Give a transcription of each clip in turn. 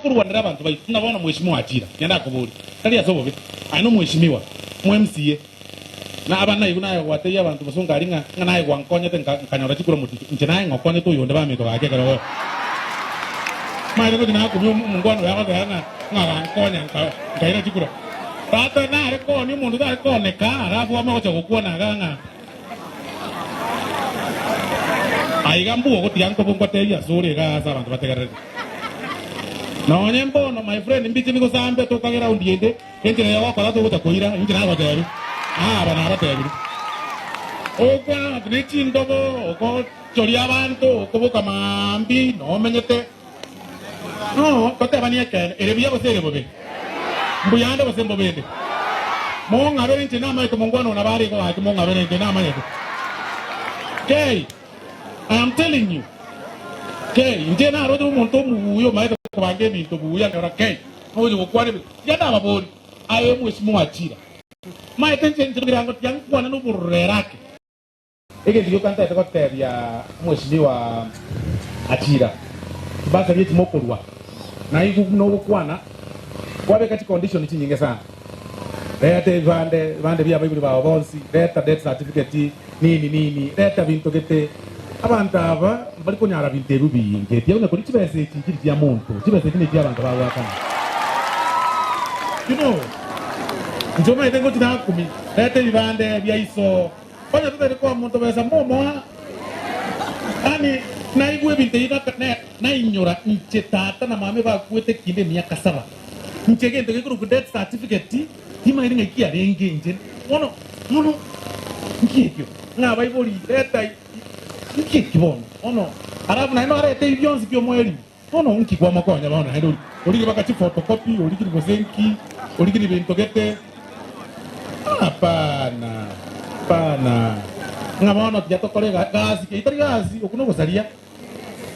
kurwanira abantu baitu tunabona mheshimiwa Achira yenda kuburi tali asobobe ano mheshimiwa mu MCA na abana iguna wateya abantu basonga aringa nganaye gwankonya te nkanyora chikura muti nchinaye ngokonye to yonde ba mito gake karo maile ko dina ko mungwano ya ga ngankonya nkaira chikura tata na re ko ni mundu da ko ne ka arafu ama ko kuona ganga aiga mbuo ko tianko bongo te ya sore ga sa abantu bategere no nyembo no my friend mbiti niko sambe to kagera undiende kentire ya wako to uta koira injina ba teru bana ba teru oka grichi ndobo ko chori abantu ko boka mambi no menyete no ko te bani eke erebia ko sege bobe mbuyande ko sembo bende mo ngabere injina ma ko mongwano na bari ko ati mo ngabere injina ma yeto okay I am telling you okay injina ro do monto muyo ma ko bange mi to buya ngara okay no yo ko kwani ya da babori ayo mheshimiwa Achira ma etenje ngira ngo yang kwana no burerake ege ndio kanta ita kwa ya mheshimiwa Achira baka yeti mokorwa na hizo no kwana kwabe kati condition nyingi sana leta vande bya bibuli ba bonsi leta death certificate nini leta bintu gete abantu aba bari kunyara binteru binge byabona kuri kibese kiri bya muntu kibese kine bya abantu bawa kana you know njoma itengo tinakumi leta vande bya iso oya tutari kwa muntu besa momo ani na igwe binte ina na inyora nchetata na mame ba kwete kinde miaka 7 nchegende ke death certificate hima iringa kia renge nje ono nkikyo nga baiboli leta nkikibona ono arabu na ino arete ivyonzi byo mweli ono nkikwa makonya bana hendo oligi bakati photocopy oligi bozenki oligi bintogete hapana ngabona tujatokole gazi ke itari gazi okuno gosalia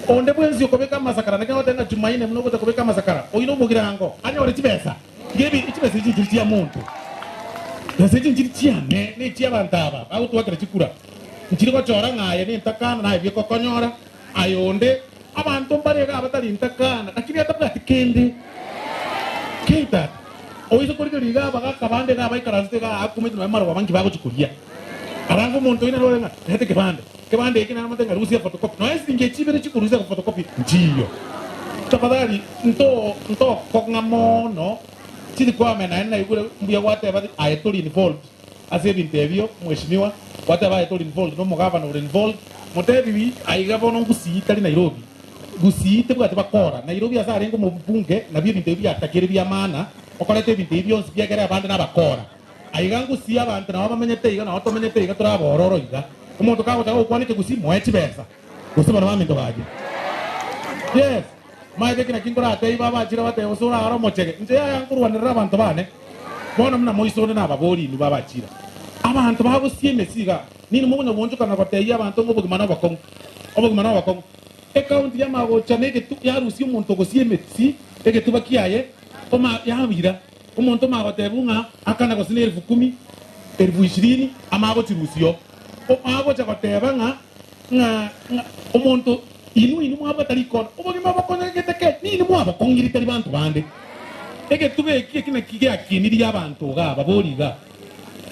onde bwenzi okobeka masakara naka otenga Jumaine muno kobeka masakara oyino mugirango anya ore tibesa gebi itibesa chiti ya muntu yaseje chiti ne tia bantaba auto wakira chikura nchiri ko chora ngaye ni ntakana na ibyo kokonyora ayonde abantu mbarega abatali ntakana lakini atabla tikende keita oyizo kuri riga baga kabande na baikaranze ga akumete no maro bangi bago chikuria arango muntu ina rolenga hete kebande ikina namatenga rusia photocopy no esi ngechibere chikuruza photocopy njiyo tafadhali nto kokngamono chili kwa mena igure mbia whatever I told involved ase bintebio mheshimiwa whatever I told involved no mugava no involved motebi aigava no ngusitali Nairobi gusite bwate bakora Nairobi asa arengo mu bunge na byo bintebio atakire bya mana okorete bintebio bya gere abandi n'abakora aigangu si abantu na bamenyete iga na otomenyete iga turabororo iga umuntu kago kwanike gusi moechi besa gusibara baminto baje yes maide kina kingora atei baba chira bate osura aro mochege nje yankurwanira abantu bane bona mna moisone na babori ni baba chira abantu babo sieme siga nini mubonye bonjuka na batei abantu ngo bugimana bakongo account ya mago chaneke tu ya rusi umuntu go sieme si ege tubakiaye koma yabira umuntu mago tebunga akana go sine 10,000 20 amago tirusio mago chakoteba nga umuntu inu mwaba talikona ubogima bakona keteke nini mwaba kongiri tali bantu bande ege tube kina kige akiniri yabantu ga baboliga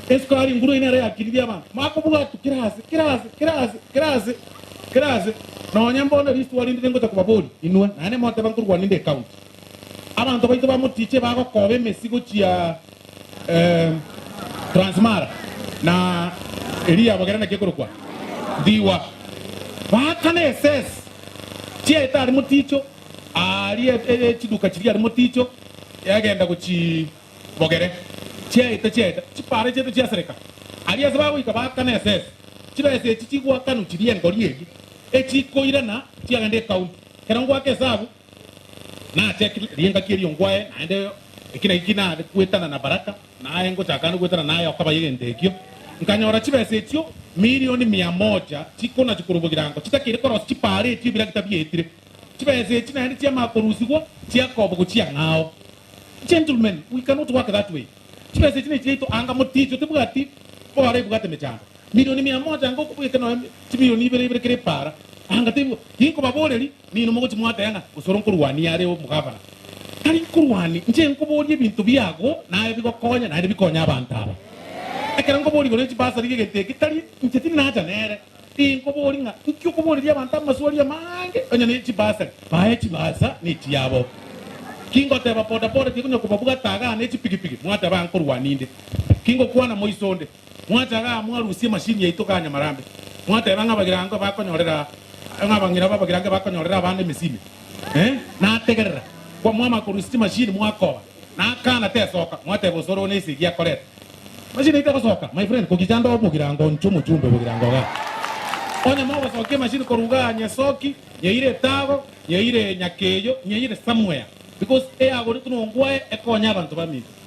eskari nguru ina re akiniri yabantu mako buga kirase no nyambona listu wali ndengo takubaboli inwe nane mote bankuru waninde account abantu baito bamutiche bako kobe mesigo chia transmara na elia bagera na kekoro kwa diwa bakane SS tia itari muticho ali chiduka chiri ari muticho yagenda kuchi bogere tia chipare chetu chia sereka ali asababu ikabakane SS chibese chichigwa kanu chiri ngoriegi echikoira na tia gande account kerango ake sabu na check rienga kiri ngwae ande ikina kuetana na baraka na ayengo chakana kuetana naye akaba yendekio nkanyora chibese etio milioni 100 chiko na chikurubugirango chitakire koros chipare etio bila kitabietire chibese china ndi tia makorusigwa tia kobo kuchia ngao gentlemen we cannot work that way chibese chine chito anga moticho tibugati pore bugate mechanga milioni 100 ngo kubike no milioni ibere kire para anga tibu yinko baboleri ni no mogo chimwata yanga usoro nkurwani yare mugavana tari kurwani nje nkubori ebintu byago naye bigokonya naye bikonya abantu aba ekera nkubori gore chibasa rigete kitari nje tinaja nere nkubori nga nkyo kubori abantu amaswali amange onya ne chibasa bae chibasa ni chiyabo kingo teba poda poda tikunya kubabuga taga ne chipikipiki mwata ba nkurwani inde kingo kuana moisonde mwata ga mwarusie mashini ya itokanya marambe mwata banga bagirango bakonyorera ngabangira babagirango bakonyorera abande misimi na tegerera kwa mwama kurusti machine mwakoba na kana tesoka mwate bosoro ne sigia koreta machine ite kosoka my friend kugijanda obugirango nchumu chumbe bugirango ga onya mwa soke machine koruga nyesoki nyeire tago nyeire nyakeyo nyeire somewhere because agori tunongwae ekonya abantu bamiti